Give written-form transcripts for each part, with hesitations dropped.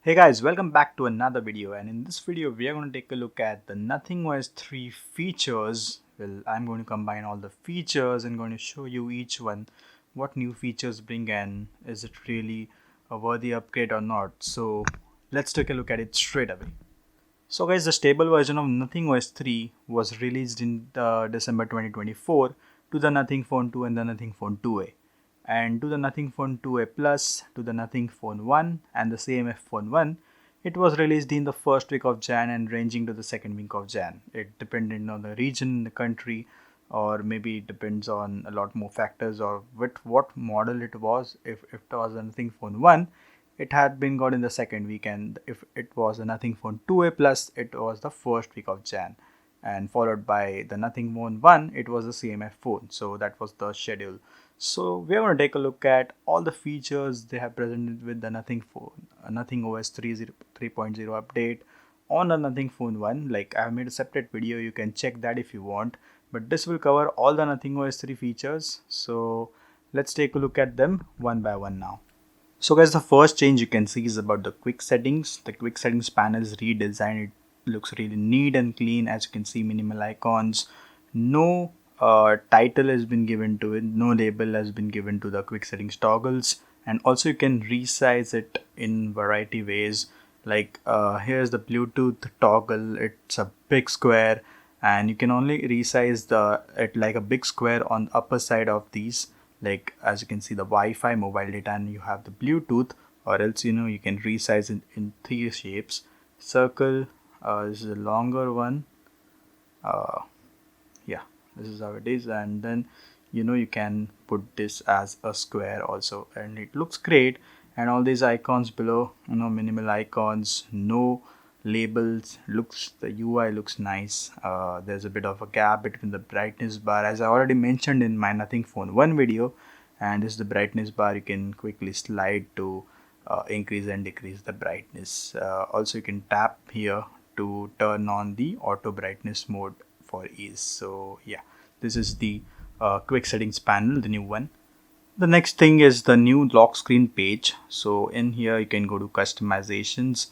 Hey guys, welcome back to another video, and in this video we are going to take a look at the Nothing OS 3 features. Well, I'm going to combine all the features and going to show you each one what new features bring and is it really a worthy upgrade or not. So let's take a look at it straight away. So guys, the stable version of Nothing OS 3 was released in December 2024 to the Nothing Phone 2 and the Nothing Phone 2A, and to the Nothing Phone 2A Plus, to the Nothing Phone 1 and the CMF Phone 1. It was released in the first week of Jan and ranging to the second week of Jan. It depended on the region, the country, or maybe it depends on a lot more factors or with what model it was. If it was a Nothing Phone 1, it had been got in the second week, and if it was a Nothing Phone 2A Plus, it was the first week of Jan, and followed by the Nothing Phone 1, it was the CMF phone. So that was the schedule. So we are going to take a look at all the features they have presented with the Nothing Phone, Nothing OS 3.0 update on the Nothing Phone 1. Like, I have made a separate video, you can check that if you want, but this will cover all the Nothing OS 3 features. So let's take a look at them one by one now. So guys, the first change you can see is about the quick settings. The quick settings panel is redesigned. It looks really neat and clean. As you can see, minimal icons. No title has been given to it. No label has been given to the quick settings toggles. And also you can resize it in variety ways. Like here's the Bluetooth toggle. It's a big square, and you can only resize it like a big square on the upper side of these. Like, as you can see, the Wi-Fi, mobile data, and you have the Bluetooth, or else you can resize it in three shapes. Circle, this is a longer one. Yeah, this is how it is, and then you can put this as a square also, and it looks great. And all these icons below, minimal icons, no labels, the UI looks nice. There's a bit of a gap between the brightness bar, as I already mentioned in my Nothing Phone 1 video, and this is the brightness bar. You can quickly slide to increase and decrease the brightness. Also, you can tap here to turn on the auto brightness mode for ease. So yeah, this is the quick settings panel, the new one. The next thing is the new lock screen page. So in here you can go to customizations,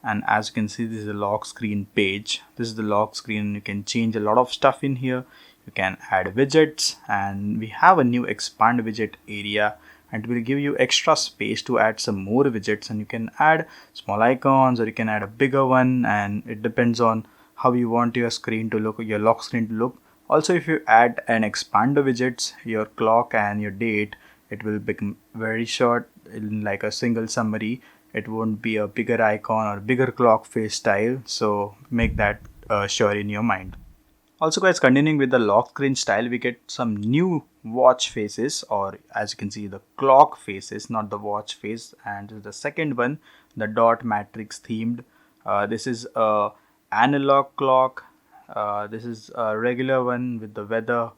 and as you can see, this is the lock screen page. This is the lock screen. You can change a lot of stuff in here. You can add widgets, and we have a new expand widget area, and it will give you extra space to add some more widgets, and you can add small icons or you can add a bigger one, and it depends on how you want your screen to look, your lock screen to look. Also, if you add an expand widgets, your clock and your date, it will become very short in like a single summary. It won't be a bigger icon or bigger clock face style, so make that sure in your mind. Also guys, continuing with the lock screen style, we get some new watch faces, or as you can see, the clock faces, not the watch face. And the second one, the dot matrix themed. This is a analog clock. This is a regular one with the weather.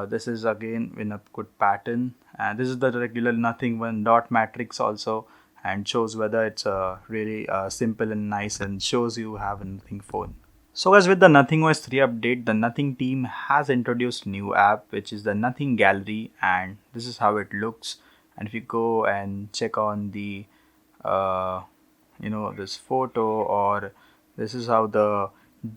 This is again in a good pattern, and this is the regular nothing one, dot matrix also, and shows whether it's really simple and nice, and shows you have a Nothing phone. So as with the Nothing OS 3 update, the Nothing team has introduced new app, which is the Nothing Gallery, and this is how it looks. And if you go and check on the this photo, or this is how the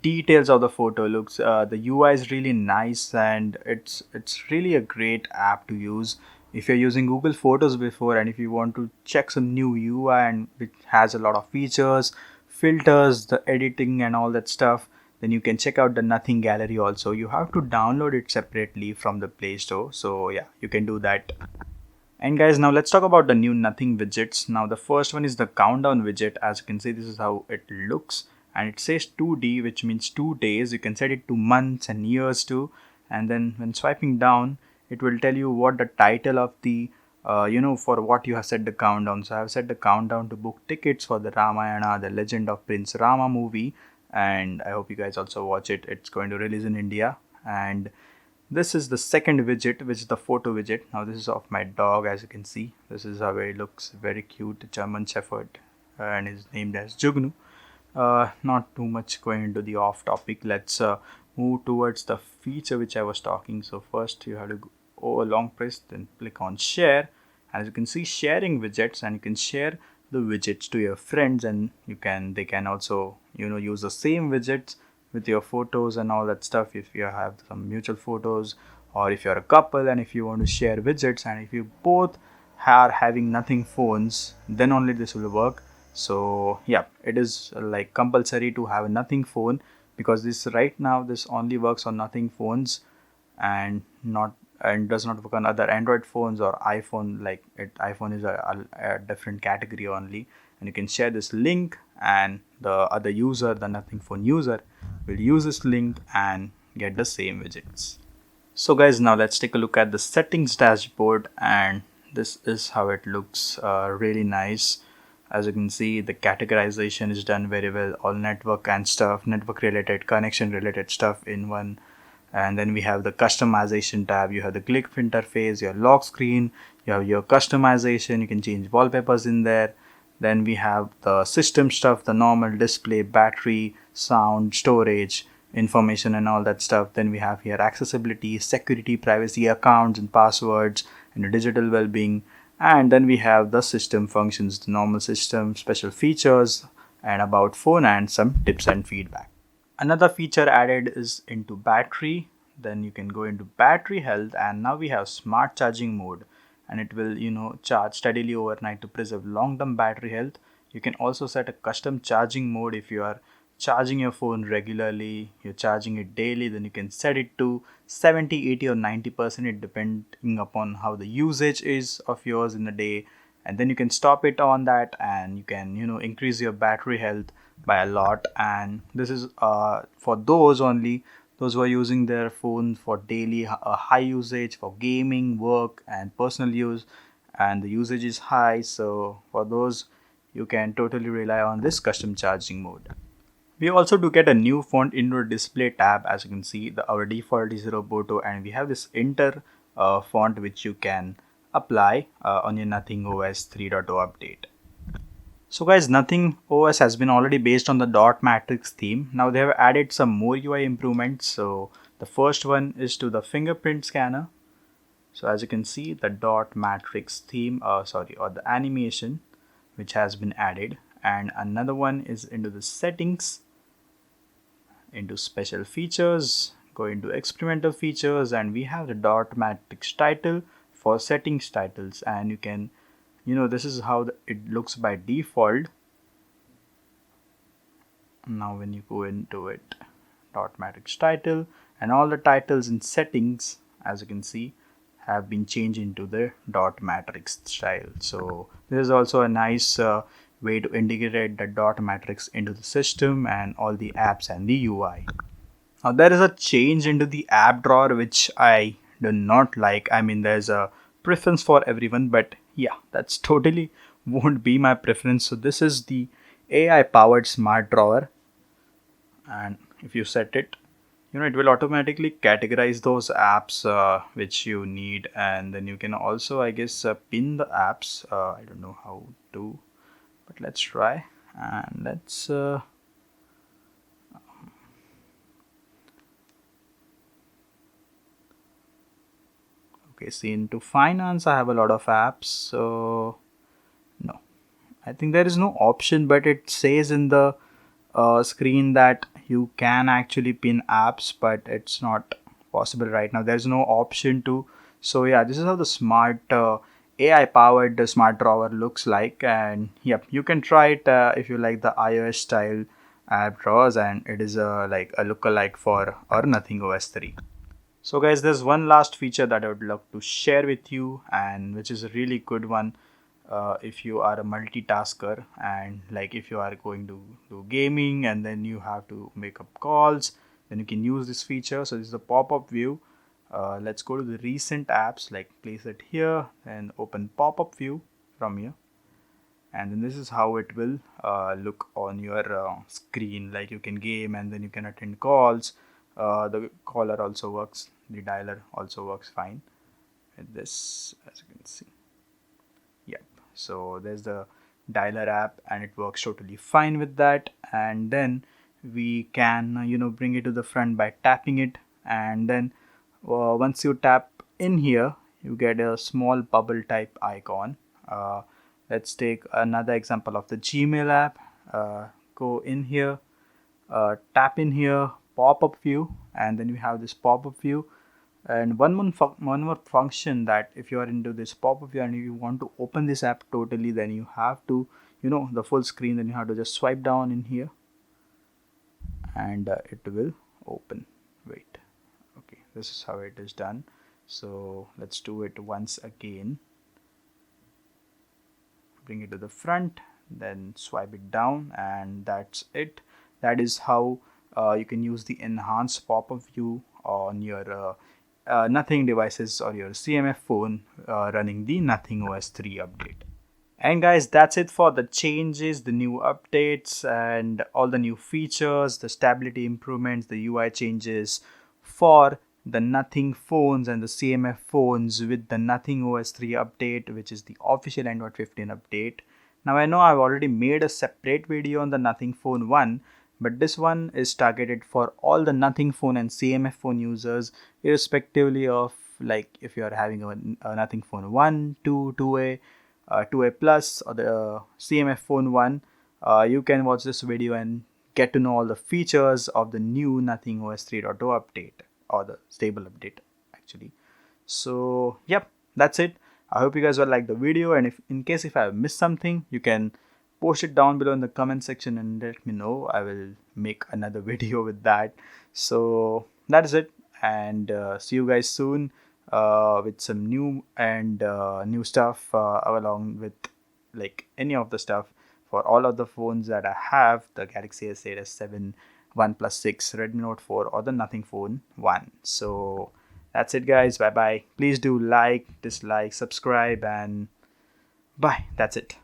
details of the photo looks. The UI is really nice, and it's really a great app to use if you're using Google Photos before, and if you want to check some new UI and which has a lot of features, filters, the editing and all that stuff, then you can check out the Nothing Gallery also. You have to download it separately from the Play Store, so yeah, you can do that. And guys, now let's talk about the new Nothing widgets. Now the first one is the Countdown widget. As you can see, this is how it looks, and it says 2D, which means 2 days. You can set it to months and years too, and then when swiping down, it will tell you what the title of the for what you have set the countdown. So I have set the countdown to book tickets for the Ramayana, the Legend of Prince Rama movie, and I hope you guys also watch it. It's going to release in India. And this is the second widget, which is the photo widget. Now this is of my dog. As you can see, this is how he looks, very cute German Shepherd, and is named as Jugnu. Not too much going into the off topic. Let's move towards the feature which I was talking. So first you have to go long press, then click on share. As you can see, sharing widgets, and you can share the widgets to your friends, and they can also use the same widgets with your photos and all that stuff. If you have some mutual photos, or if you're a couple and if you want to share widgets, and if you both are having nothing phones, then only this will work. So yeah, it is like compulsory to have a nothing phone, because this right now this only works on nothing phones, and not and does not work on other Android phones or iPhone. Like iPhone is a different category only, and you can share this link, and the other user, the nothing phone user, will use this link and get the same widgets. So guys, now let's take a look at the settings dashboard, and this is how it looks. Really nice. As you can see, the categorization is done very well, all network and stuff, network related, connection related stuff in one. And then we have the customization tab. You have the click interface, your lock screen, you have your customization, you can change wallpapers in there. Then we have the system stuff, the normal display, battery, sound, storage, information and all that stuff. Then we have here accessibility, security, privacy, accounts and passwords, and digital well-being. And then we have the system functions, the normal system, special features, and about phone, and some tips and feedback. Another feature added is into battery. Then you can go into battery health, and now we have smart charging mode, and it will charge steadily overnight to preserve long-term battery health. You can also set a custom charging mode. If you are charging your phone regularly, you're charging it daily, then you can set it to 70, 80 or 90%, it depending upon how the usage is of yours in a day. And then you can stop it on that, and you can increase your battery health by a lot. And this is for those only, those who are using their phone for daily high usage, for gaming, work and personal use, and the usage is high. So for those, you can totally rely on this custom charging mode. We also do get a new font indoor display tab. As you can see, our default is Roboto, and we have this enter font which you can apply on your Nothing OS 3.0 update. So guys, Nothing OS has been already based on the dot matrix theme. Now they have added some more UI improvements. So the first one is to the fingerprint scanner. So as you can see, the dot matrix theme, or the animation, which has been added. And another one is into the settings, into special features, go into experimental features, and we have the dot matrix title for settings titles. And you can this is how it looks by default. Now when you go into it, dot matrix title, and all the titles in settings, as you can see, have been changed into the dot matrix style. So this is also a nice way to integrate the dot matrix into the system and all the apps and the UI. Now there is a change into the app drawer which I do not like. I mean, there's a preference for everyone, but yeah, that's totally won't be my preference. So this is the AI powered smart drawer, and if you set it, it will automatically categorize those apps which you need, and then you can also, I guess, pin the apps. I don't know how to, but let's try, and let's okay, see, into finance I have a lot of apps, so no, I think there is no option, but it says in the screen that you can actually pin apps, but it's not possible right now. There's no option to. So yeah, this is how the smart AI powered smart drawer looks like. And yep, you can try it if you like the iOS style app drawers, and it is like a lookalike for or Nothing OS 3. So guys, there's one last feature that I would love to share with you, and which is a really good one. If you are a multitasker, and like if you are going to do gaming and then you have to make up calls, then you can use this feature. So this is the pop-up view. Let's go to the recent apps, like place it here and open pop-up view from here, and then this is how it will look on your screen. Like you can game and then you can attend calls. The caller also works, the dialer also works fine with this, as you can see. Yep, so there's the dialer app, and it works totally fine with that. And then we can bring it to the front by tapping it, and then once you tap in here, you get a small bubble type icon. Let's take another example of the Gmail app. Go in here, tap in here, pop-up view, and then you have this pop-up view. And one more function, that if you are into this pop-up view and you want to open this app totally, then you have to, the full screen, then you have to just swipe down in here and it will open. Wait, okay, this is how it is done. So let's do it once again. Bring it to the front, then swipe it down, and that's it. That is how you can use the enhanced pop-up view on your Nothing devices or your CMF phone running the Nothing OS 3 update. And guys, that's it for the changes, the new updates, and all the new features, the stability improvements, the UI changes for the Nothing phones and the CMF phones with the Nothing OS 3 update, which is the official Android 15 update. Now I know I've already made a separate video on the Nothing Phone 1, but this one is targeted for all the Nothing Phone and CMF phone users, irrespectively of like if you are having a Nothing Phone 1, 2, 2A, 2A Plus, or the CMF Phone 1. You can watch this video and get to know all the features of the new Nothing OS 3.0 update, or the stable update actually. So yep, that's it. I hope you guys will like the video, and if in case if I have missed something, you can post it down below in the comment section and let me know. I will make another video with that. So that is it, and see you guys soon with some new and new stuff along with like any of the stuff for all of the phones that I have, the Galaxy S8, S7, OnePlus 6, Redmi Note 4, or the Nothing Phone 1. So that's it guys, bye bye. Please do like, dislike, subscribe, and bye. That's it.